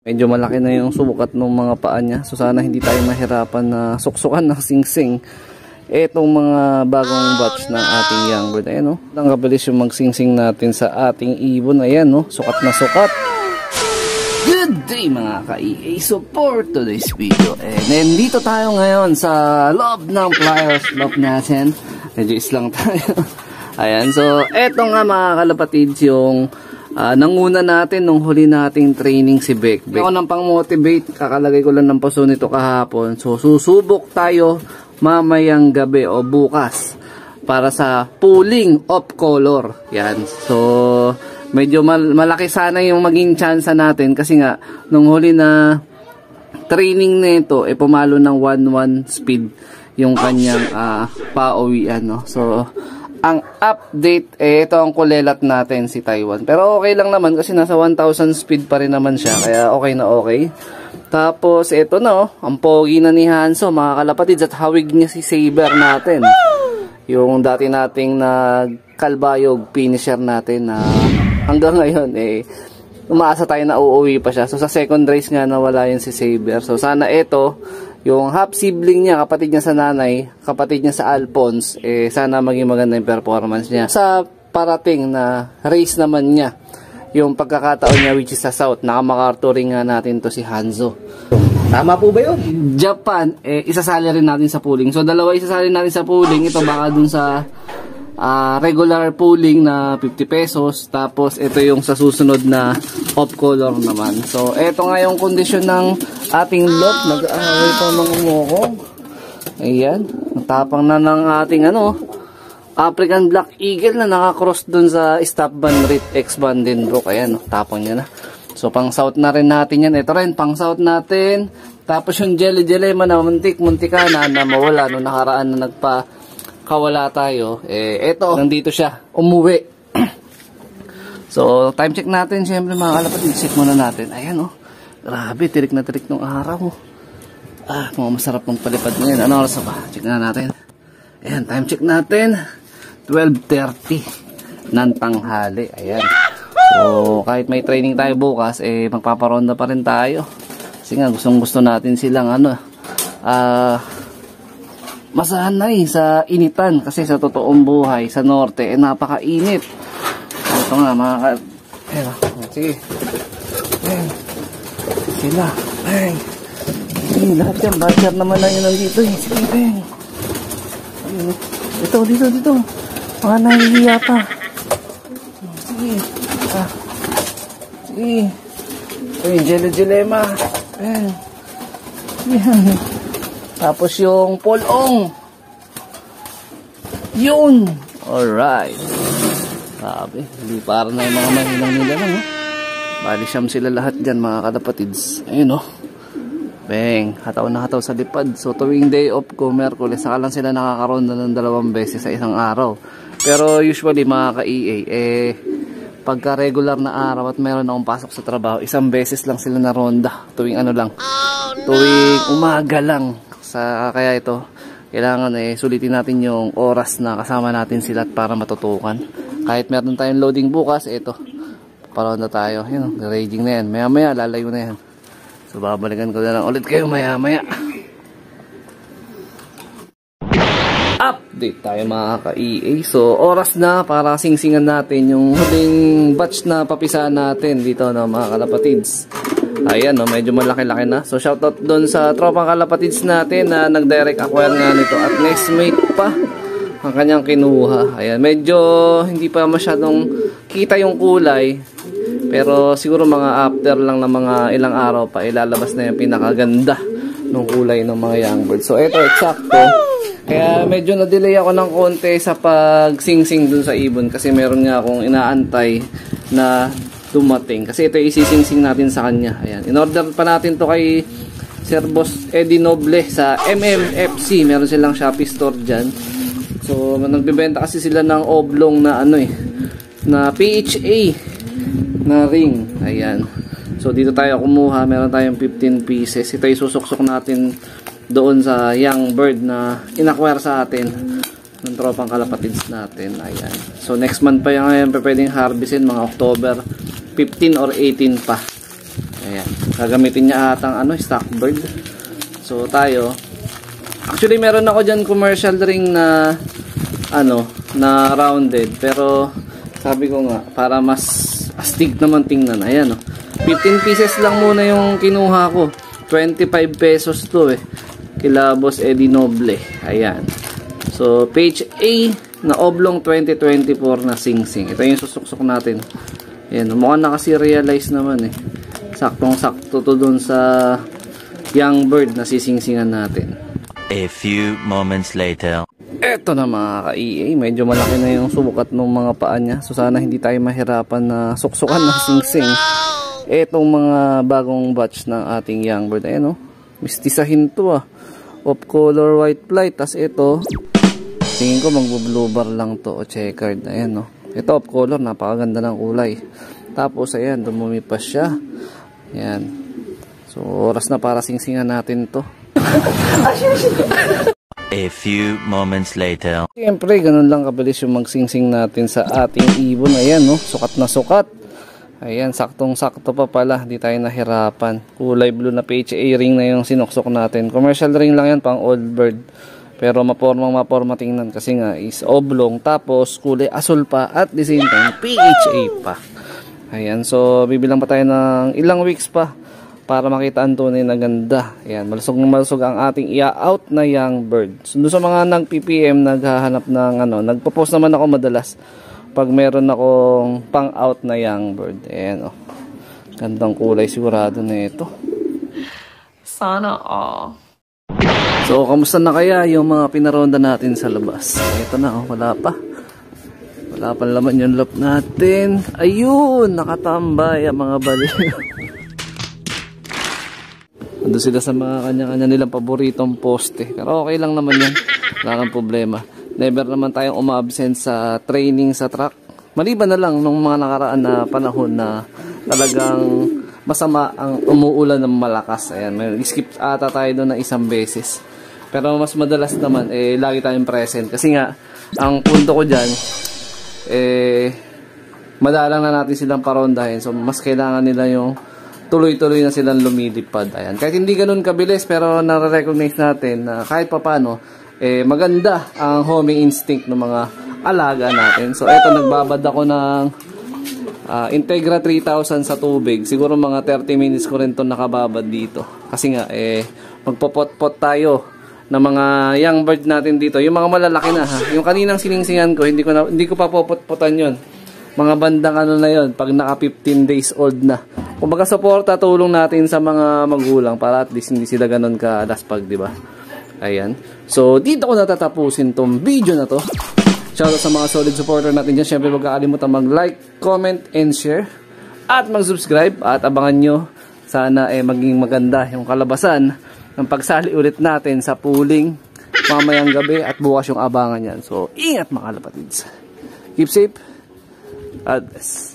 Medyo malaki na yung sukat ng mga paa niya. So sana hindi tayo mahirapan na suksukan ng singsing. Etong mga bagong batch ng ating young bird. Ayan o. Ang kabilis yung magsingsing natin sa ating ibon. Ayan o. Sukat na sukat. Good day mga ka-EA. So for today's video. And then dito tayo ngayon sa loob ng pliers. Loob natin. Medyo islang tayo. Ayan. So eto nga mga kalapatids yung nanguna natin nung huli nating training si Bek. Ako nang pang-motivate, kakalagay ko lang ng paso nito kahapon. So susubok tayo mamayang gabi o bukas para sa pulling of color. Yan. So medyo malaki sana yung maging chance natin kasi nga nung huli na training nito pumalo ng 1-1 speed yung kanyang pauwian, no? So ang update, ito ang kulelat natin si Taiwan. Pero okay lang naman kasi nasa 1,000 speed pa rin naman siya. Kaya okay na okay. Tapos ito na, ang pogi na ni Hanzo, mga kalapatids. At hawig niya si Saber natin. Yung dati nating kalbayog finisher natin na hanggang ngayon, umaasa tayo na uuwi pa siya. So sa second race nga nawala yun si Saber. So sana ito, yung half sibling niya, kapatid niya sa nanay, kapatid niya sa Alphonse, sana maging maganda yung performance niya. Sa parating na race naman niya, yung pagkakataon niya which is sa South, nakamakarturing nga natin to si Hanzo. Tama po ba yun? Japan, isasali rin natin sa pooling. So dalawa isasali natin sa pooling. Ito baka dun sa regular pooling na 50 pesos. Tapos ito yung sa susunod na off color naman. So ito nga yung kondisyon ng ating lot. Nag-aaway pa ng umukong. Ayan. Natapang na ng ating African Black Eagle na nakakross dun sa stop band rate X Vandenbroek. Ayan. Tapang niya na. So pang south na rin natin yan. Ito rin pang south natin. Tapos yung jelly na muntika na mawala nung nakaraan na kawala tayo, eto, nandito siya, umuwi. So, time check natin, syempre mga kalapatid, check muna natin. Ayan, grabe, tirik na tirik ng araw. Mga masarap ng palipad ngayon. Ano oras ba? Check na natin. Ayan, time check natin, 12:30 ng tanghali. Ayan. So, kahit may training tayo bukas, magpaparonda pa rin tayo. Kasi nga, gustong-gusto natin silang, masanay sa initan kasi sa totoong buhay sa norte napakainit. Ito nga mga sige. Ayan. Sila. Ayan. Sige, lahat yan. Badger naman lang yun nandito eh. Sige, bang. Ito, dito. Mga nahihiya pa. Sige. Sige. Ayan, jelema. Ayan. Ayan. Tapos yung polong. Yun. Alright. Sabi. Hindi para na yung mga mahilang nila na. Bali siyam sila lahat dyan mga kalapatids. Ayun Bang. Hataw na hataw sa lipad. So tuwing day off ko, Merkules, saka lang sila nakakaronda ng 2 beses sa isang araw. Pero usually mga ka-EA, pagka regular na araw at meron akong pasok sa trabaho, 1 beses lang sila na ronda. Tuwing tuwing umaga lang. Kaya ito, kailangan sulitin natin yung oras na kasama natin sila para matutukan. Kahit meron tayong loading bukas, ito, paronda tayo. Yun, raging na yan. Maya-maya, lalayo na yan. So, babalikan ko na lang ulit kayo maya-maya. Update tayo mga ka-EA. So, oras na para singsingan natin yung huling batch na papisaan natin dito mga kalapatids. Ayan, medyo malaki-laki na. So, shoutout doon sa tropang kalapatids natin na nag-direct acquire nga nito. At next mate pa ang kanyang kinuha. Ayan, medyo hindi pa masyadong kita yung kulay. Pero siguro mga after lang ng mga ilang araw pa, ilalabas na yung pinakaganda ng kulay ng mga young birds. So, ito, eksakto. Kaya medyo na-delay ako ng konti sa pag-sing-sing dun sa ibon. Kasi meron nga akong inaantay na dumating. Kasi ito isising-sing natin sa kanya. Ayan. In-order pa natin to kay Sir Boss Eddie Noble sa MMFC. Meron silang Shopee store dyan. So, nagbibenta kasi sila ng oblong na na PHA na ring. Ayan. So, dito tayo kumuha. Meron tayong 15 pieces. Ito isusuksok natin doon sa young bird na in-acquire sa atin ng tropang kalapatids natin. Ayan. So, next month pa yan ngayon pwedeng harvestin, mga October 15 or 18 pa. Ayan. Gagamitin niya atang stock bird. So tayo, actually meron ako dyan commercial ring na na rounded, pero sabi ko nga para mas astig naman tingnan. Ayan 15 pieces lang muna yung kinuha ko. 25 pesos to kila Boss Eddie Noble. Ayan. So page A na oblong 2024 na singsing. Ito yung susuksok natin. Ayan, mukhang nakasi-realize naman Saktong-sakto to dun sa young bird na sisingsingan natin. A few moments later. Eto na mga ka-EA, medyo malaki na yung sukat ng mga paa niya. So sana hindi tayo mahirapan na suksukan ng singsing. Etong mga bagong batch ng ating young bird. Ayan mistisahin to Off color white flight. Tas ito, tingin ko magbo-blue bar lang to o checkered. Ayan ito off color, napakaganda ng kulay. Tapos ayan, dumumipas siya. Ayan. So oras na para singsingan natin to. A few moments later. Siyempre, ganun lang kabilis yung magsingsing natin sa ating ibon. Ayan, sukat na sukat. Ayan, saktong-sakto pa pala. Di tayo nahirapan. Kulay blue na PHA ring na yung sinuksok natin. Commercial ring lang yan, pang old bird. Pero maporma tingnan kasi nga is oblong. Tapos kulay asul pa at the same time PHA pa. Ayan, so bibilang pa tayo ng ilang weeks pa para makita ang tunay na ganda. Ayan, malusog na malusog ang ating ia-out na young bird. So, sa mga nag-PPM, naghahanap ng nagpo-post naman ako madalas pag meron akong pang-out na young bird. Ayan gandang kulay sigurado na ito. Sana all. So, kamusta na kaya yung mga pinaronda natin sa labas? Ito na wala pa. Wala pa laman yung loop natin. Ayun, nakatambay ang mga baliw. Ando sila sa mga kanya-kanya nilang paboritong poste. Pero okay lang naman yan. Wala nang problema. Never naman tayong umabsent sa training sa track. Maliban na lang nung mga nakaraan na panahon na talagang masama ang umuulan ng malakas. Ayan, may skip ata tayo doon na isang beses. Pero mas madalas naman, lagi tayong present. Kasi nga, ang punto ko dyan, madalang na natin silang parondahin. So, mas kailangan nila yung tuloy-tuloy na silang lumilipad. Ayan. Kahit hindi ganun kabilis, pero nare-recognize natin na kahit papano, maganda ang homing instinct ng mga alaga natin. So, eto, nagbabad ako ng Integra 3000 sa tubig. Siguro mga 30 minutes ko rin ito nakababad dito. Kasi nga, magpopot-pot tayo ng mga young bird natin dito. Yung mga malalaki na Yung kaninang siningsingan ko, hindi ko pa popot-potan yun. Mga bandang na yun, pag naka 15 days old na. Kumbaga suporta, tulong natin sa mga magulang para at least hindi sila ganun kalaspag, di ba? Ayan. So, dito ko natatapusin tong video na to. Shoutout sa mga solid supporter natin dyan. Siyempre, huwag kakalimutan mag-like, comment, and share. At mag-subscribe. At abangan nyo. Sana maging maganda yung kalabasan ng pagsali ulit natin sa pooling mamayang gabi at bukas yung abangan yan. So, ingat mga kalapatids. Keep safe. God bless.